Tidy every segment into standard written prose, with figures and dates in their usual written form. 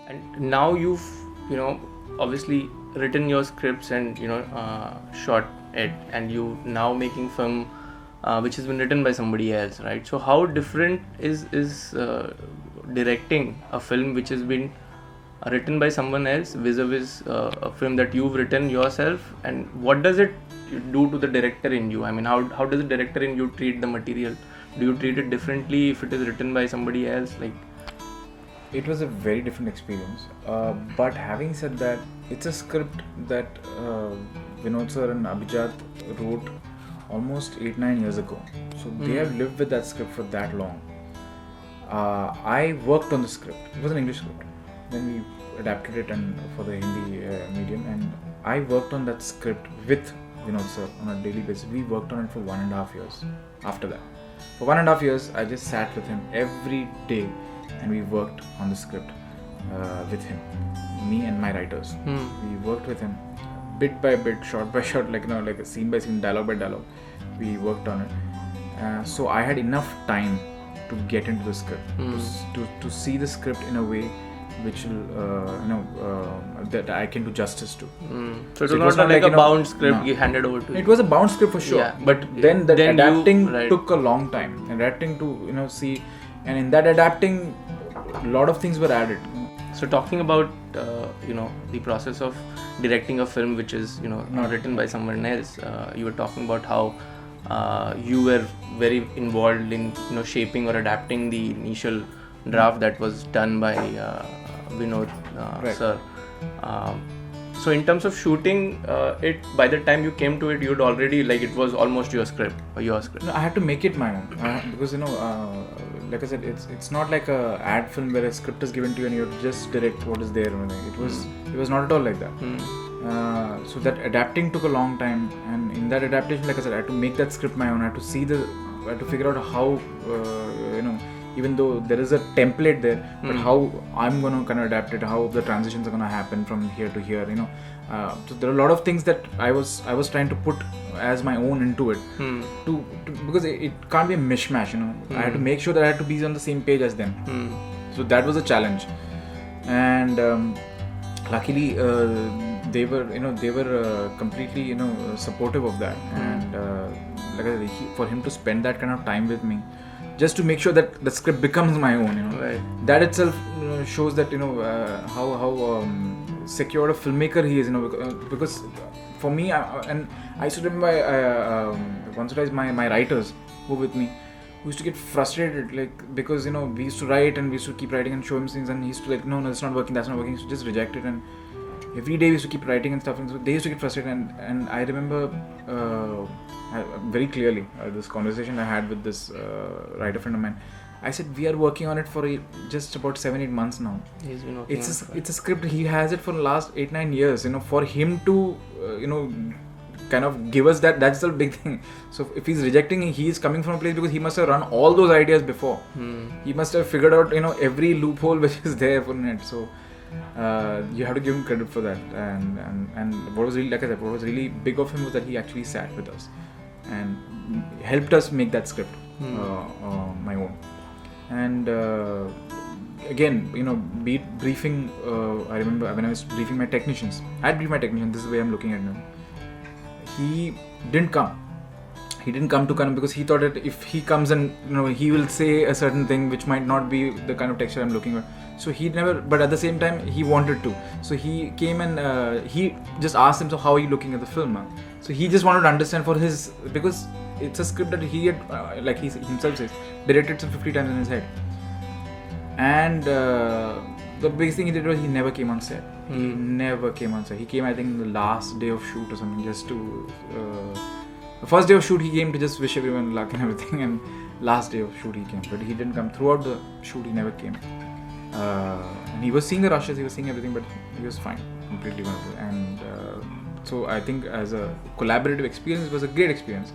And now you've, obviously written your scripts and, shot it, and you now making film which has been written by somebody else, right? So how different is directing a film which has been written by someone else vis-a-vis a film that you've written yourself, and what does it do to the director in you? I mean, how does the director in you treat the material? Do you treat it differently if it is written by somebody else? Like, it was a very different experience. But having said that, it's a script that Vinod sir and Abhijat wrote almost 8-9 years ago. So they have lived with that script for that long. I worked on the script. It was an English script. Then we adapted it for the Hindi medium, and I worked on that script with Vinod sir on a daily basis. We worked on it for 1.5 years. After that, for 1.5 years, I just sat with him every day, and we worked on the script with him, me and my writers. We worked with him bit by bit, shot by shot, like a scene by scene, dialogue by dialogue. We worked on it. So I had enough time to get into the script, to see the script in a way which will, that I can do justice to. So it was not like a bound script you handed over to. It was a bound script for sure, but then adapting took a long time. Adapting to see, and in that adapting, a lot of things were added. So talking about the process of directing a film which is not written by someone else, you were talking about how you were very involved in shaping or adapting the initial draft that was done by Vinod sir. So in terms of shooting it, by the time you came to it, you'd already, like, it was almost your script. No, I had to make it my own because like I said, it's not like a ad film where a script is given to you and you just direct what is there. It was not at all like that. So that adapting took a long time, and in that adaptation, like I said, I had to make that script my own. I had to figure out how even though there is a template there, but how I'm going to kind of adapt it, how the transitions are going to happen from here to here, so there are a lot of things that I was trying to put as my own into it, to because it can't be a mishmash, I had to make sure that I had to be on the same page as them. So that was a challenge, and luckily they were completely supportive of that, and like I said, for him to spend that kind of time with me, just to make sure that the script becomes my own, right. That itself shows that how secure a filmmaker he is, because for me, and I used to remember once or twice my writers who were with me who used to get frustrated, like, because we used to write and we used to keep writing and show him things, and he used to like, no, that's not working, he used to just reject it, and every day we used to keep writing and stuff, and so they used to get frustrated, and I remember very clearly this conversation I had with this writer friend of mine. I said, we are working on it for just about 7-8 months now. He's been working it's a script, he has it for the last 8-9 years, for him to kind of give us that's the big thing. So if he's rejecting, he is coming from a place because he must have run all those ideas before. He must have figured out every loophole which is there for it. So you have to give him credit for that, and what was really, like I said, what was really big of him was that he actually sat with us and helped us make that script my own. And again, briefing, I remember when I was briefing my technicians, I had briefed my technician, this is the way I'm looking at him. He didn't come to Kannam because he thought that if he comes and he will say a certain thing which might not be the kind of texture I'm looking at. So he never, but at the same time he wanted to. So he came and he just asked him, so how are you looking at the film? So he just wanted to understand for his, because it's a script that he had, like he himself says, directed some 50 times in his head. And the biggest thing he did was he never came on set. He never came on set. He came, I think, the last day of shoot or something, just to... the first day of shoot he came to just wish everyone luck and everything, and last day of shoot he came. But he didn't come. Throughout the shoot he never came. And he was seeing the rushes, he was seeing everything, but he was fine. Completely wonderful. And so I think as a collaborative experience, it was a great experience.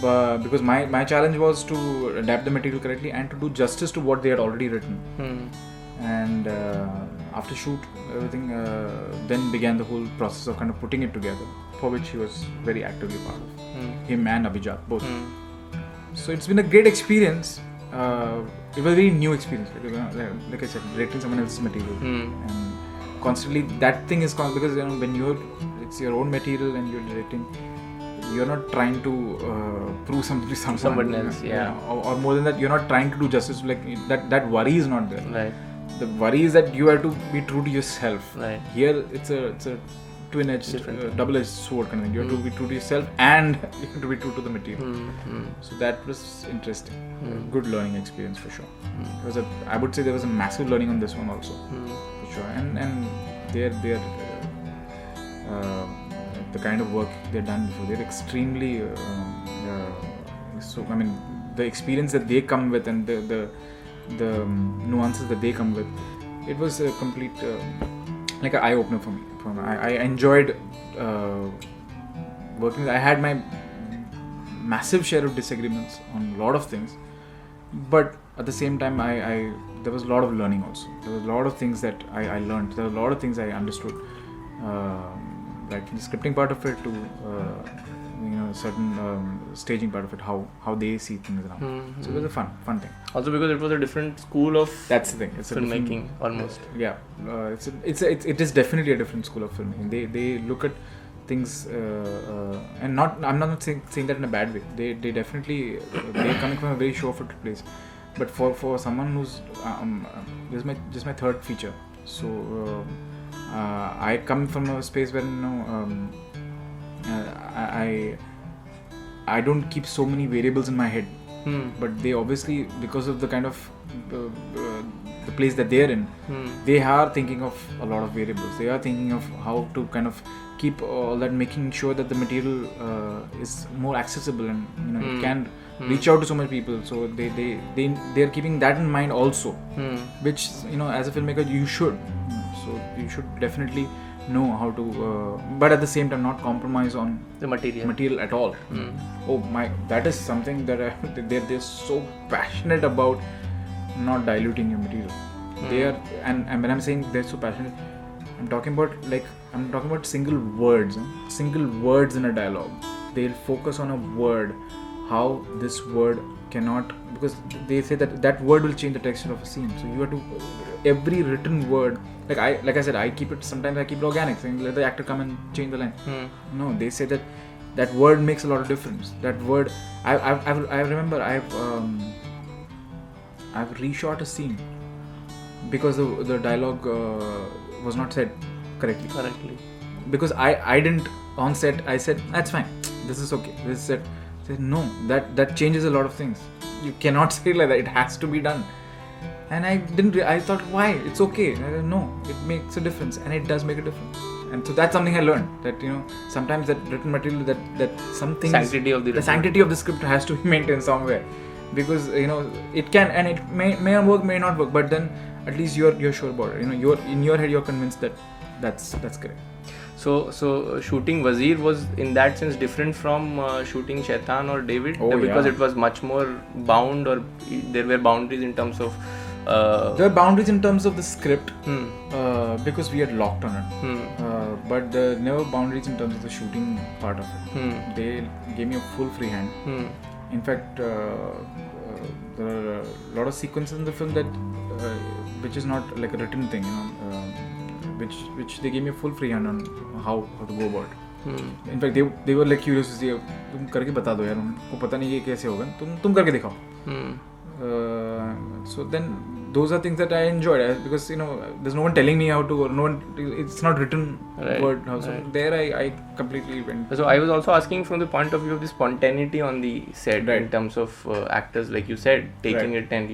But because my challenge was to adapt the material correctly and to do justice to what they had already written. And after shoot, everything then began the whole process of kind of putting it together, for which he was very actively part of. Him and Abhijat, both. So it's been a great experience. it was a very new experience. Like I said, directing someone else's material, and constantly that thing is because when it's your own material and you're directing, you're not trying to prove something to someone else, or more than that, you're not trying to do justice. Like that worry is not there. Right. The worry is that you have to be true to yourself. Right. Here it's a twin-edged, double-edged sword kind of thing. You have to be true to yourself and you have to be true to the material. So that was interesting. Good learning experience for sure. It was I would say there was a massive learning on this one also, for sure. And they're the kind of work they've done before, they're extremely so I mean the experience that they come with and the nuances that they come with, it was a complete like an eye-opener for me. I enjoyed working. I had my massive share of disagreements on a lot of things, but at the same time there was a lot of learning also. There was a lot of things that I learned. There were a lot of things I understood, like the scripting part of it to certain staging part of it, how they see things around. So it was a fun thing. Also because it was a different school of that's the thing. It's filmmaking almost. Yeah, it is definitely a different school of filmmaking. They look at things and I'm not saying that in a bad way. They definitely they're coming from a very show-footed place. But for someone who's this is my third feature, so I come from a space where I don't keep so many variables in my head, but they obviously, because of the kind of the place that they're in, they are thinking of a lot of variables. They are thinking of how to kind of keep all that, making sure that the material is more accessible and it can reach out to so many people. So they're keeping that in mind also, which as a filmmaker you should. So you should definitely know how to, but at the same time not compromise on the material at all. That is something that they're so passionate about, not diluting your material. They are, and when I'm saying they're so passionate, I'm talking about single words in a dialogue. They'll focus on a word, how this word cannot, because they say that word will change the texture of a scene. So you have to, every written word, like I said, I keep it organic, saying let the actor come and change the line. No, they say that word makes a lot of difference. That word, I remember I've reshot a scene because the dialogue was not said correctly. Because I didn't on set. I said that's fine. This is okay. This is set. I said no. That changes a lot of things. You cannot say it like that. It has to be done. And I didn't. I thought, why? It's okay. I said, no, it makes a difference, and it does make a difference. And so that's something I learned, that sometimes that written material, that some things, sanctity of the sanctity of the script has to be maintained somewhere, because it can, and it may work, may not work, but then at least you're sure about it. You're in your head, you're convinced that that's correct. So shooting Wazir was in that sense different from shooting Shaitan or David, because it was much more bound, or there were boundaries in terms of there were boundaries in terms of the script, because we had locked on it, but there were never boundaries in terms of the shooting part of it. They gave me a full free hand. In fact, there are a lot of sequences in the film that which is not like a written thing, which they gave me a full free hand on how to go about it. In fact, they were like curious to see, तुम करके बता दो यार, उनको पता नहीं ये कैसे होगा, तुम करके दिखाओ. So then those are things that I enjoyed, because there's no one telling me how to, it's not written word. So there I completely went. So I was also asking from the point of view of the spontaneity on the set, in terms of actors, like you said, taking it and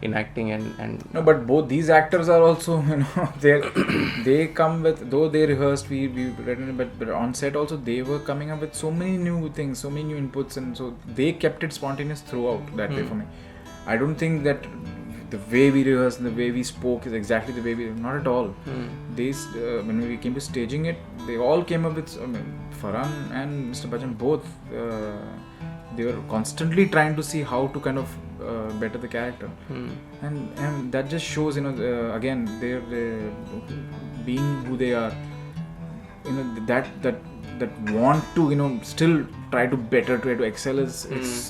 enacting and no, but both these actors are also they come with, though they rehearsed, we written, but on set also they were coming up with so many new things, so many new inputs, and so they kept it spontaneous throughout that way for me. I don't think that the way we rehearsed and the way we spoke is exactly the way we... Not at all. When we came to staging it, they all came up with... Farhan and Mr. Bachchan both, they were constantly trying to see how to kind of better the character. And that just shows, again, they're being who they are. you know, that want to, you know, still try to better, try to excel is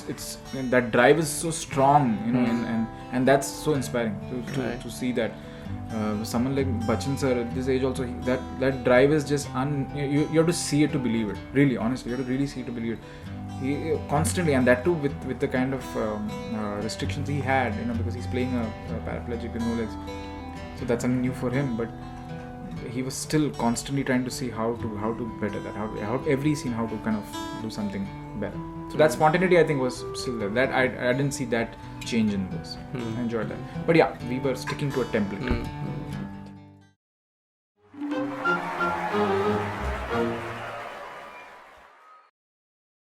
it's that drive is so strong, you know, and that's so inspiring to see that. Someone like Bachchan sir at this age also, that drive is just you have to see it to believe it. Really, honestly, you have to really see it to believe it. He constantly, and that too with the kind of restrictions he had, you know, because he's playing a paraplegic with no legs, so that's something new for him. But he was still constantly trying to see how to better that, how every scene, how to kind of do something better. So that spontaneity, I think, was still there. That I didn't see that change in this. I enjoyed that. But yeah, we were sticking to a template.